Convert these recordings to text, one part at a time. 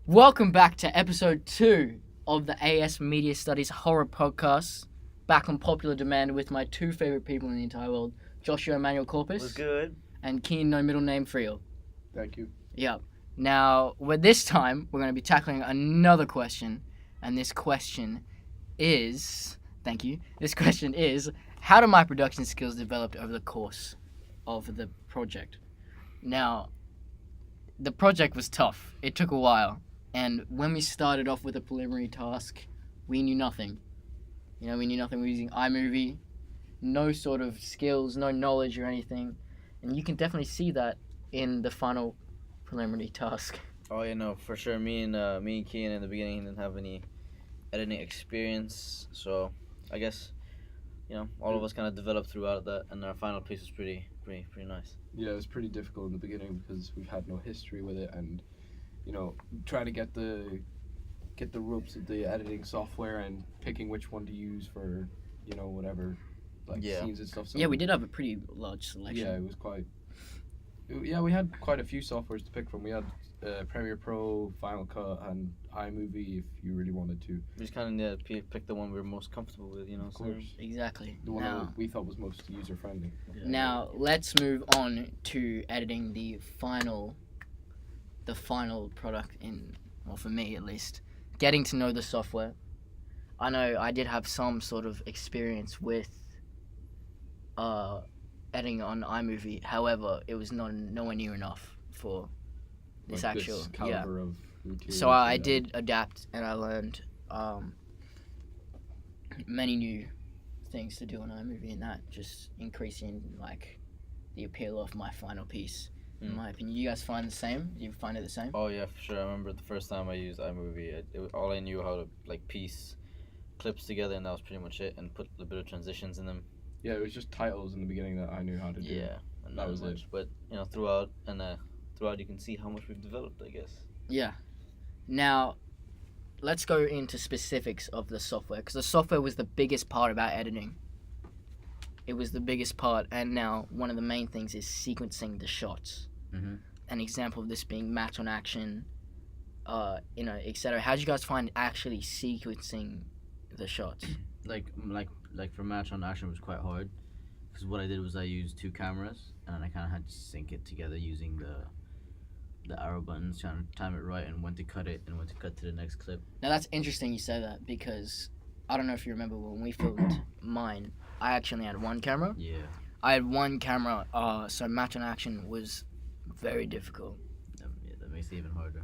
Welcome back to episode 2 of the AS Media Studies Horror Podcast. Back on popular demand with my two favourite people in the entire world, Joshua Emmanuel Corpus. Was good. And Keen No Middle Name Friel. Thank you. Yep. Now, this time, we're going to be tackling another question. And this question is... Thank you. This question is, how do my production skills develop over the course of the project? Now, the project was tough. It took a while. And when we started off with a preliminary task, we knew nothing. We knew nothing. We were using iMovie, no sort of skills, no knowledge or anything. And you can definitely see that in the final preliminary task. Oh, yeah, no, for sure. Me and Kian in the beginning didn't have any editing experience, so I guess, all of us kind of developed throughout that, and our final piece was pretty nice. Yeah, it was pretty difficult in the beginning because we've had no history with it, and trying to get the ropes of the editing software and picking which one to use for whatever scenes and stuff. So Yeah, we did have a pretty large selection. Yeah, it was quite. Yeah, we had quite a few softwares to pick from. We had Premiere Pro, Final Cut, and iMovie if you really wanted to. We just kind of picked the one we were most comfortable with, Of course. Exactly. The one that we thought was most user friendly. Yeah. Now, let's move on to editing the final product for me at least, getting to know the software. I know I did have some sort of experience with editing on iMovie. However, it was nowhere near enough for this caliber of materials. So I did adapt, and I learned many new things to do on iMovie, and that just increasing the appeal of my final piece. In my opinion, you guys find the same? Do you find it the same? Oh, yeah, for sure. I remember the first time I used iMovie, all I knew how to piece clips together, and that was pretty much it, and put a bit of transitions in them. Yeah, it was just titles in the beginning that I knew how to do. Yeah, and that was much. it. But throughout you can see how much we've developed, I guess. Yeah. Now, let's go into specifics of the software, because the software was the biggest part about editing. It was the biggest part, and now one of the main things is sequencing the shots. Mm-hmm. An example of this being Match on Action, etc. How did you guys find actually sequencing the shots? Like for Match on Action was quite hard, because what I did was I used two cameras, and I kind of had to sync it together using the arrow buttons, trying to time it right, and when to cut it and when to cut to the next clip. Now that's interesting you say that, because I don't know if you remember when we filmed mine, I actually had one camera. Yeah. I had one camera, so Match on Action was very difficult. That makes it even harder.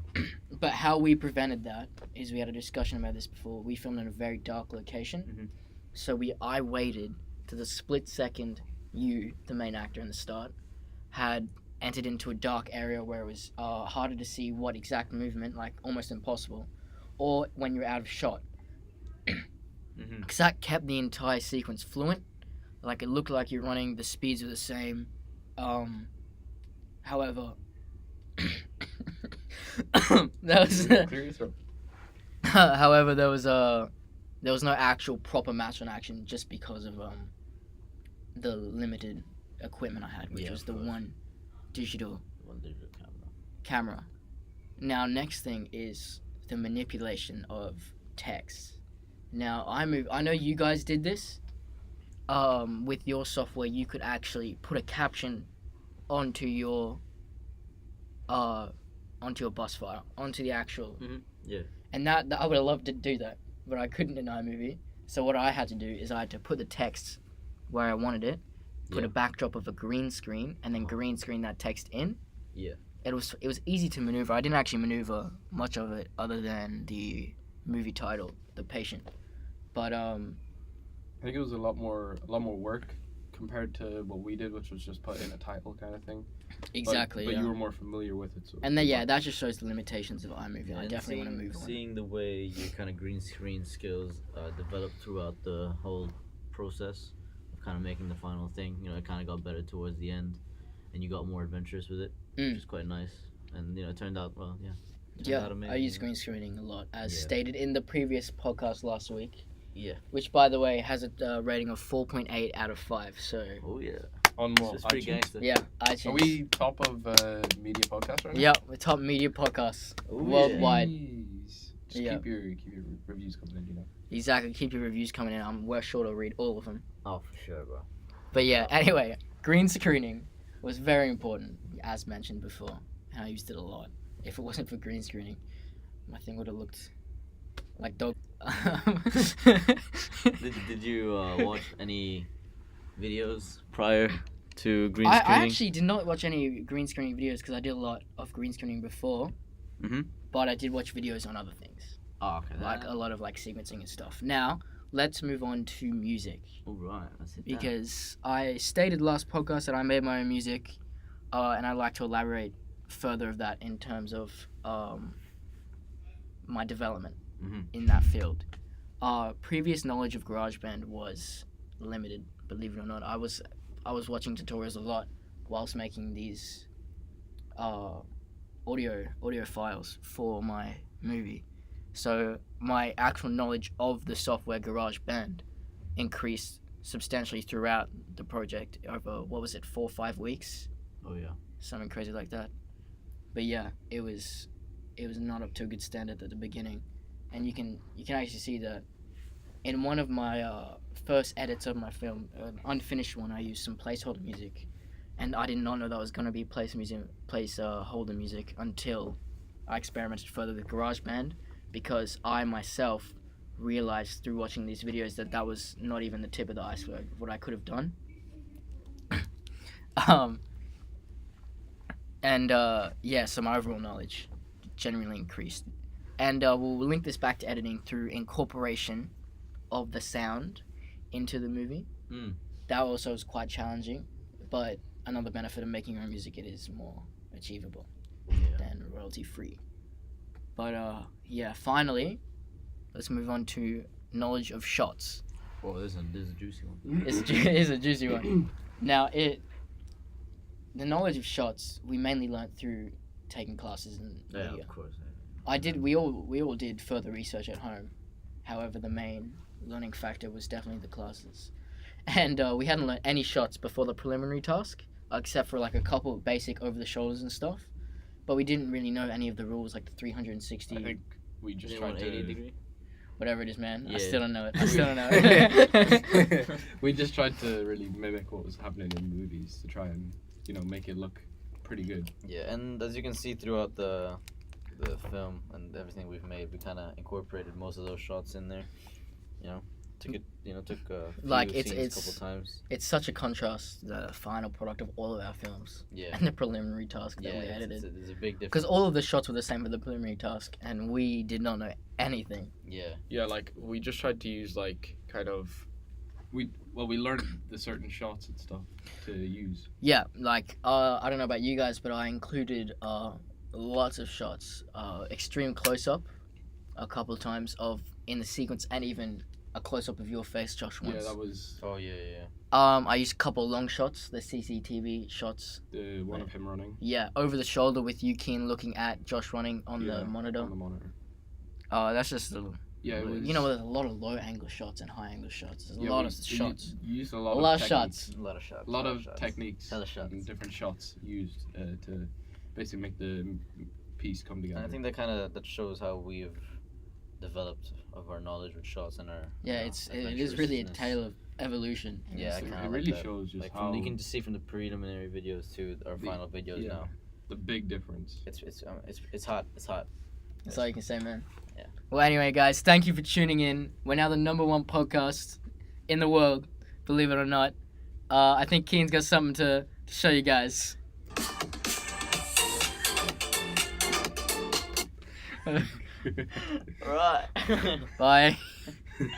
But how we prevented that is we had a discussion about this before. We filmed in a very dark location. Mhm. So I waited to the split second you, the main actor in the start, had entered into a dark area where it was harder to see what exact movement, almost impossible, or when you're out of shot. Mm-hmm. Because that kept the entire sequence fluent. It looked like you're running, the speeds were the same. However, that was... Clear your throat. However, there was no actual proper Match on Action just because of the limited equipment I had, which was the one digital camera. Now, next thing is the manipulation of text. Now, I know you guys did this. With your software, you could actually put a caption onto your bus file, onto the actual. Mm-hmm. Yeah. And that I would have loved to do that, but I couldn't in iMovie. So what I had to do is I had to put the text where I wanted it, put a backdrop of a green screen, and then green screen that text in. Yeah. It was easy to maneuver. I didn't actually maneuver much of it other than the movie title, The Patient. But I think it was a lot more work compared to what we did, which was just put in a title kind of thing. exactly. But yeah. you were more familiar with it, so. And then that just shows the limitations of iMovie. I definitely want to move on. Seeing the way your kind of green screen skills developed throughout the whole process of kind of making the final thing, it kind of got better towards the end, and you got more adventurous with it, which is quite nice. And it turned out well. Yeah. It turned out amazing, I use green screening a lot, as stated in the previous podcast last week. Yeah. Which, by the way, has a rating of 4.8 out of 5. So Oh yeah. On It's what? just pretty iTunes? gangster. Yeah, iTunes. Are we top of media podcast right now? Yep, we're top media podcasts Ooh, worldwide. Jeez. Just Yeah. keep your reviews coming in, you know. Exactly. Keep your reviews coming in. We're sure to read all of them. Oh, for sure, bro. But yeah, anyway, green screening was very important, as mentioned before, and I used it a lot. If it wasn't for green screening, my thing would have looked like dog. Did you watch any videos prior to green I screening? actually did not watch any green screening videos because I did a lot of green screening before. Mhm. But I did watch videos on other things, Oh, okay. like a lot of like sequencing and stuff. Now let's move on to music. All right, let's hit that. Because I stated last podcast that I made my own music, and I'd like to elaborate further of that in terms of my development Mhm. in that field. Previous knowledge of GarageBand was limited, believe it or not. I was watching tutorials a lot whilst making these audio files for my movie. So my actual knowledge of the software GarageBand increased substantially throughout the project over 4 or 5 weeks, Oh yeah. something crazy like that. But yeah, it was not up to a good standard at the beginning, and you can actually see that in one of my first edits of my film, an unfinished one. I used some placeholder music, and I did not know that was gonna be placeholder music until I experimented further with GarageBand, because I myself realized through watching these videos that was not even the tip of the iceberg of what I could have done. So my overall knowledge generally increased. And we'll link this back to editing through incorporation of the sound into the movie. Mm. That also is quite challenging, but another benefit of making your own music, it is more achievable Yeah. than royalty free. But finally, let's move on to knowledge of shots. Oh, this is a juicy one. It's a juicy one. Now, the knowledge of shots we mainly learnt through taking classes in Yeah, media. of course. We all did further research at home. However, the main learning factor was definitely the classes. And we hadn't learned any shots before the preliminary task, except for like a couple of basic over the shoulders and stuff. But we didn't really know any of the rules, like the 360. I think we just Just tried to 80 degree. Whatever it is, man. I Yeah. still don't know it. we just tried to really mimic what was happening in movies to try and make it look pretty good. Yeah, and as you can see throughout the film and everything we've made, we kind of incorporated most of those shots in there. Took a few Like, scenes it's- a couple times. It's such a contrast, the final product of all of our films Yeah, and the preliminary task that yeah, we edited. it's a big Because difference. all of the shots were the same for the preliminary task, and we did not know anything. Yeah, Yeah, like we just tried to use we learned the certain shots and stuff to use. Yeah, like, I don't know about you guys, but I included lots of shots, extreme close-up a couple of times in the sequence, and even a close-up of your face, Josh, once. Yeah, that was oh yeah. I used a couple long shots, the CCTV shots. the one of him running Yeah, over the shoulder with you, Keen, looking at Josh running on Yeah, the monitor. on the monitor. That's just a Yeah, it was. You know, there's a lot of low angle shots and high angle shots. There's a yeah, lot we- of we shots. Used a A lot lot of of techniques. shots. A lot of shots. A lot of shots. techniques Hella shots. and different shots used to basically make the piece come together. And I think that shows how we've developed of our knowledge with shots and our Yeah, it is really a adventurousness. tale of evolution. Yeah, It's- I kinda it like really that. shows just Like how you can just see from the preliminary videos to our The- final videos yeah. now. the big difference. It's hot. It's hot. That's all you can say, man. Yeah. Well, anyway, guys, thank you for tuning in. We're now the #1 podcast in the world, believe it or not. I think Keen's got something to show you guys. Right. Bye.